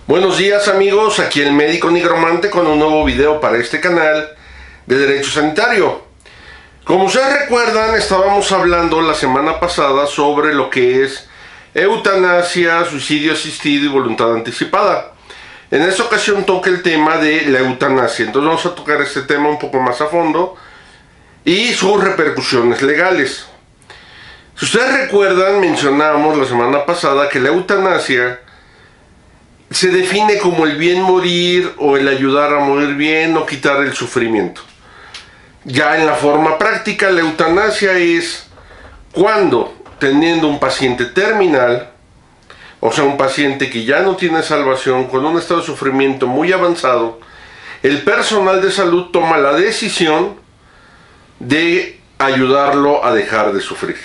Buenos días amigos, aquí el médico nigromante con un nuevo video para este canal de Derecho Sanitario. Como ustedes recuerdan, estábamos hablando la semana pasada sobre lo que es eutanasia, suicidio asistido y voluntad anticipada. En esta ocasión toca el tema de la eutanasia, entonces vamos a tocar este tema un poco más a fondo y sus repercusiones legales. Si ustedes recuerdan, mencionamos la semana pasada que la eutanasia se define como el bien morir o el ayudar a morir bien o quitar el sufrimiento. Ya en la forma práctica, la eutanasia es cuando, teniendo un paciente terminal, o sea, un paciente que ya no tiene salvación, con un estado de sufrimiento muy avanzado, el personal de salud toma la decisión de ayudarlo a dejar de sufrir.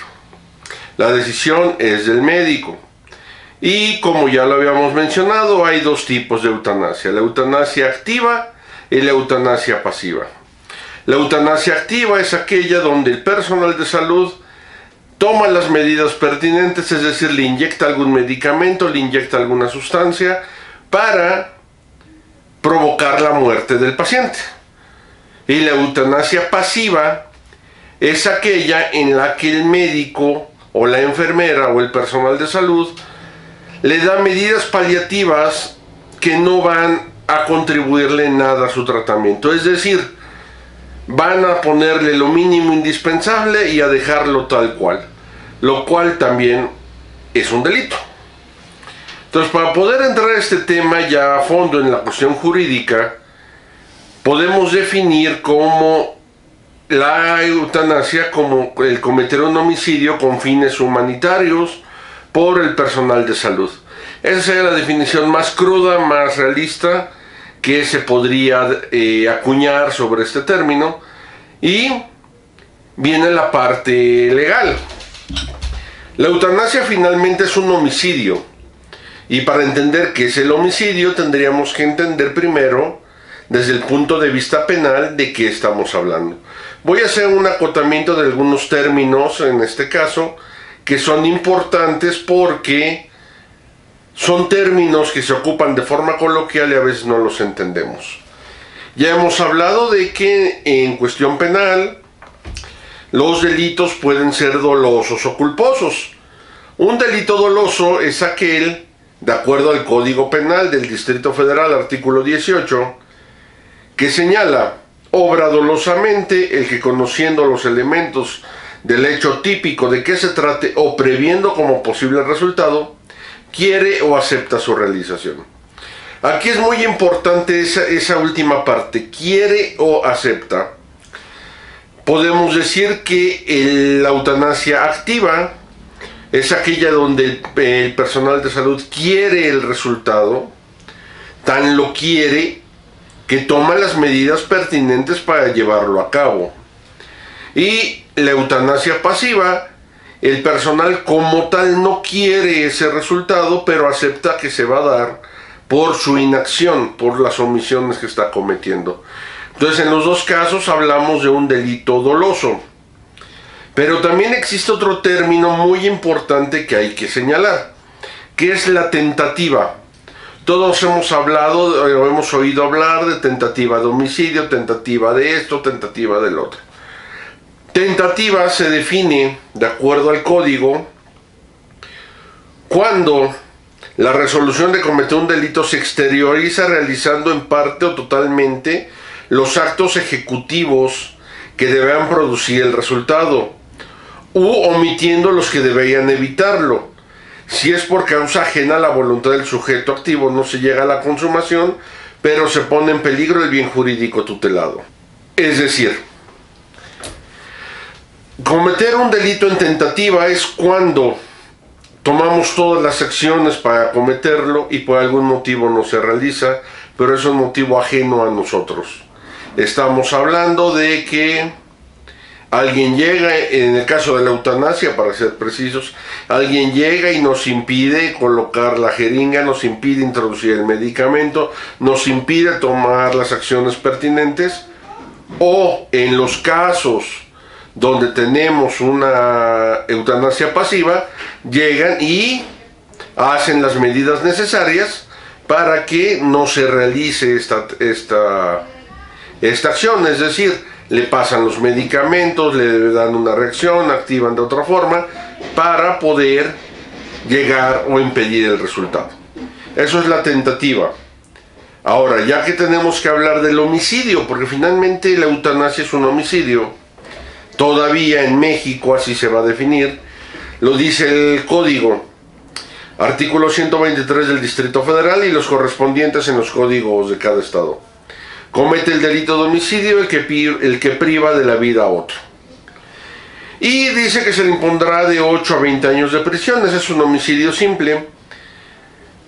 La decisión es del médico. Y como ya lo habíamos mencionado, hay dos tipos de eutanasia: la eutanasia activa y la eutanasia pasiva. La eutanasia activa es aquella donde el personal de salud toma las medidas pertinentes, es decir, le inyecta algún medicamento, le inyecta alguna sustancia para provocar la muerte del paciente. Y la eutanasia pasiva es aquella en la que el médico o la enfermera o el personal de salud le da medidas paliativas que no van a contribuirle nada a su tratamiento. Es decir, van a ponerle lo mínimo indispensable y a dejarlo tal cual, lo cual también es un delito. Entonces, para poder entrar a este tema ya a fondo en la cuestión jurídica, podemos definir como la eutanasia como el cometer un homicidio con fines humanitarios por el personal de salud. Esa sería la definición más cruda, más realista que se podría acuñar sobre este término. Y viene la parte legal. La eutanasia finalmente es un homicidio. Y para entender qué es el homicidio tendríamos que entender primero, desde el punto de vista penal, de qué estamos hablando. Voy a hacer un acotamiento de algunos términos en este caso que son importantes porque son términos que se ocupan de forma coloquial y a veces no los entendemos. Ya hemos hablado de que en cuestión penal los delitos pueden ser dolosos o culposos. Un delito doloso es aquel, de acuerdo al Código Penal del Distrito Federal, artículo 18, que señala: obra dolosamente el que, conociendo los elementos del hecho típico de que se trate o previendo como posible resultado, quiere o acepta su realización. Aquí es muy importante esa última parte, quiere o acepta. Podemos decir que la eutanasia activa es aquella donde el personal de salud quiere el resultado, tan lo quiere que toma las medidas pertinentes para llevarlo a cabo. Y la eutanasia pasiva, el personal como tal no quiere ese resultado, pero acepta que se va a dar por su inacción, por las omisiones que está cometiendo. Entonces, en los dos casos hablamos de un delito doloso. Pero también existe otro término muy importante que hay que señalar, que es la tentativa. Todos hemos hablado o hemos oído hablar de tentativa de homicidio, tentativa de esto, tentativa del otro. Tentativa se define, de acuerdo al código, cuando la resolución de cometer un delito se exterioriza realizando en parte o totalmente los actos ejecutivos que deberán producir el resultado, u omitiendo los que deberían evitarlo. Si es por causa ajena a la voluntad del sujeto activo, no se llega a la consumación, pero se pone en peligro el bien jurídico tutelado. Es decir, cometer un delito en tentativa es cuando tomamos todas las acciones para cometerlo y por algún motivo no se realiza, pero es un motivo ajeno a nosotros. Estamos hablando de que alguien llega, en el caso de la eutanasia, para ser precisos, alguien llega y nos impide colocar la jeringa, nos impide introducir el medicamento, nos impide tomar las acciones pertinentes, o en los casos donde tenemos una eutanasia pasiva, llegan y hacen las medidas necesarias para que no se realice esta acción, es decir, le pasan los medicamentos, le dan una reacción, activan de otra forma para poder llegar o impedir el resultado. Eso es la tentativa. Ahora, ya que tenemos que hablar del homicidio, porque finalmente la eutanasia es un homicidio, todavía en México así se va a definir, lo dice el código, artículo 123 del Distrito Federal y los correspondientes en los códigos de cada estado. Comete el delito de homicidio el que priva de la vida a otro. Y dice que se le impondrá de 8 a 20 años de prisión. Ese es un homicidio simple.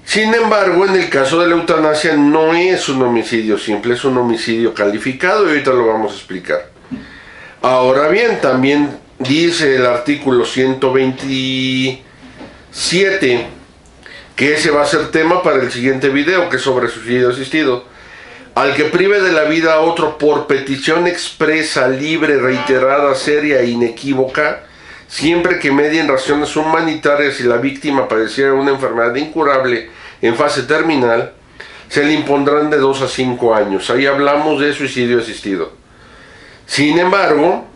Sin embargo, en el caso de la eutanasia no es un homicidio simple, es un homicidio calificado y ahorita lo vamos a explicar. Ahora bien, también dice el artículo 127, que ese va a ser tema para el siguiente video, que es sobre suicidio asistido. Al que prive de la vida a otro por petición expresa, libre, reiterada, seria e inequívoca, siempre que medien razones humanitarias y la víctima padeciera una enfermedad incurable en fase terminal, se le impondrán de 2 a 5 años. Ahí hablamos de suicidio asistido. Sin embargo,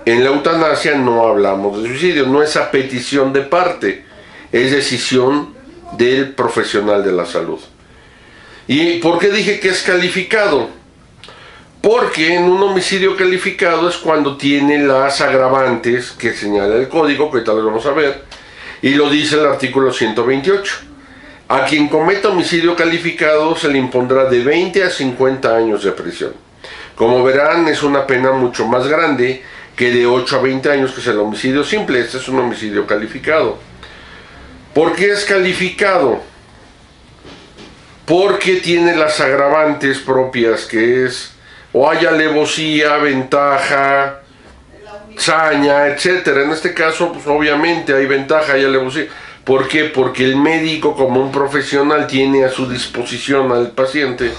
en la eutanasia no hablamos de suicidio, no es a petición de parte, es decisión del profesional de la salud. ¿Y por qué dije que es calificado? Porque en un homicidio calificado es cuando tiene las agravantes que señala el código, que ahorita los vamos a ver, y lo dice el artículo 128. A quien cometa homicidio calificado se le impondrá de 20 a 50 años de prisión. Como verán, es una pena mucho más grande que de 8 a 20 años, que es el homicidio simple. Este es un homicidio calificado. ¿Por qué es calificado? Porque tiene las agravantes propias, que es o hay alevosía, ventaja, saña, etcétera. En este caso, pues obviamente hay ventaja, hay alevosía. ¿Por qué? Porque el médico, como un profesional, tiene a su disposición al paciente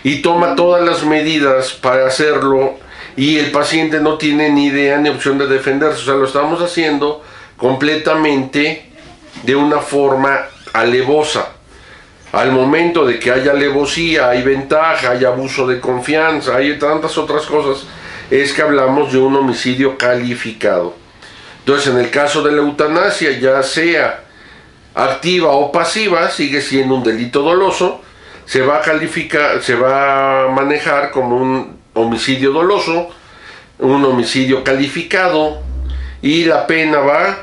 y toma todas las medidas para hacerlo, y el paciente no tiene ni idea ni opción de defenderse. O sea, lo estamos haciendo completamente de una forma alevosa. Al momento de que haya alevosía, hay ventaja, hay abuso de confianza, hay tantas otras cosas, es que hablamos de un homicidio calificado. Entonces, en el caso de la eutanasia, ya sea activa o pasiva, sigue siendo un delito doloso, se va a manejar como un homicidio doloso, un homicidio calificado, y la pena va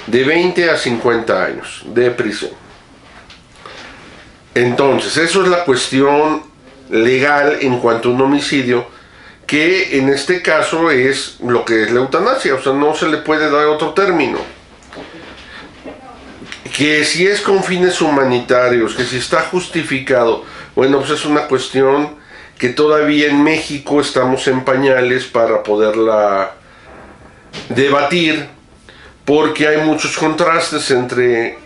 de 20 a 50 años de prisión. Entonces, eso es la cuestión legal en cuanto a un homicidio, que en este caso es lo que es la eutanasia. O sea, no se le puede dar otro término. Que si es con fines humanitarios, que si está justificado, bueno, pues es una cuestión que todavía en México estamos en pañales para poderla debatir, porque hay muchos contrastes entre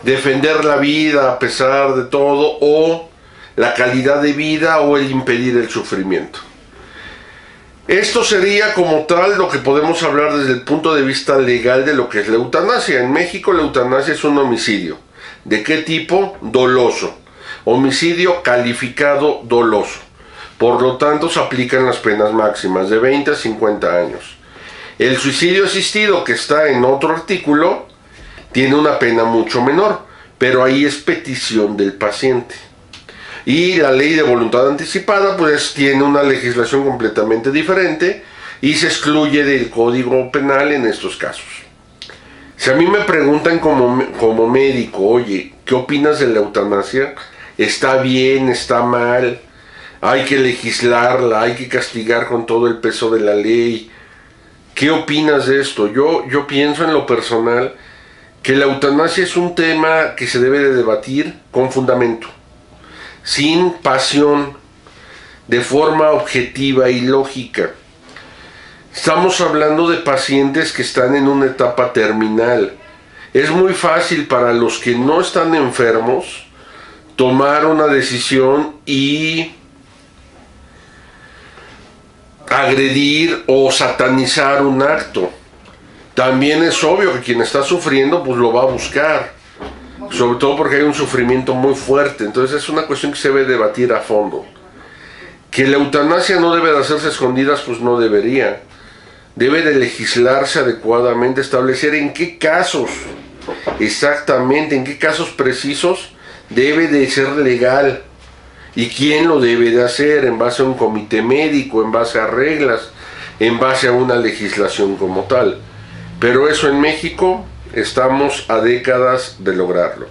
defender la vida a pesar de todo, o la calidad de vida, o el impedir el sufrimiento. Esto sería como tal lo que podemos hablar desde el punto de vista legal de lo que es la eutanasia. En México la eutanasia es un homicidio. ¿De qué tipo? Doloso. Homicidio calificado doloso. Por lo tanto, se aplican las penas máximas de 20 a 50 años. El suicidio asistido, que está en otro artículo, tiene una pena mucho menor, pero ahí es petición del paciente. Y la ley de voluntad anticipada, pues tiene una legislación completamente diferente y se excluye del Código Penal en estos casos. Si a mí me preguntan como médico, oye, ¿qué opinas de la eutanasia? ¿Está bien? ¿Está mal? ¿Hay que legislarla? ¿Hay que castigar con todo el peso de la ley? ¿Qué opinas de esto? Yo pienso en lo personal que la eutanasia es un tema que se debe de debatir con fundamento, sin pasión, de forma objetiva y lógica. Estamos hablando de pacientes que están en una etapa terminal. Es muy fácil para los que no están enfermos tomar una decisión y agredir o satanizar un acto. También es obvio que quien está sufriendo pues lo va a buscar. sobre todo porque hay un sufrimiento muy fuerte. Entonces es una cuestión que se debe debatir a fondo. Que la eutanasia no debe de hacerse escondidas, pues no debería. Debe de legislarse adecuadamente, establecer en qué casos, exactamente, en qué casos precisos debe de ser legal y quién lo debe de hacer, en base a un comité médico, en base a reglas, en base a una legislación como tal. Pero eso en México estamos a décadas de lograrlo.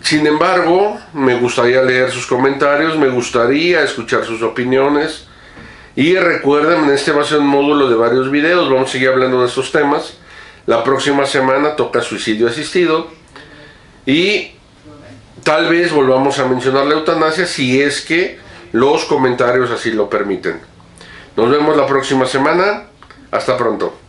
Sin embargo, me gustaría leer sus comentarios, me gustaría escuchar sus opiniones. Y recuerden, este va a ser un módulo de varios videos, vamos a seguir hablando de estos temas. La próxima semana toca suicidio asistido. Y tal vez volvamos a mencionar la eutanasia si es que los comentarios así lo permiten. Nos vemos la próxima semana. Hasta pronto.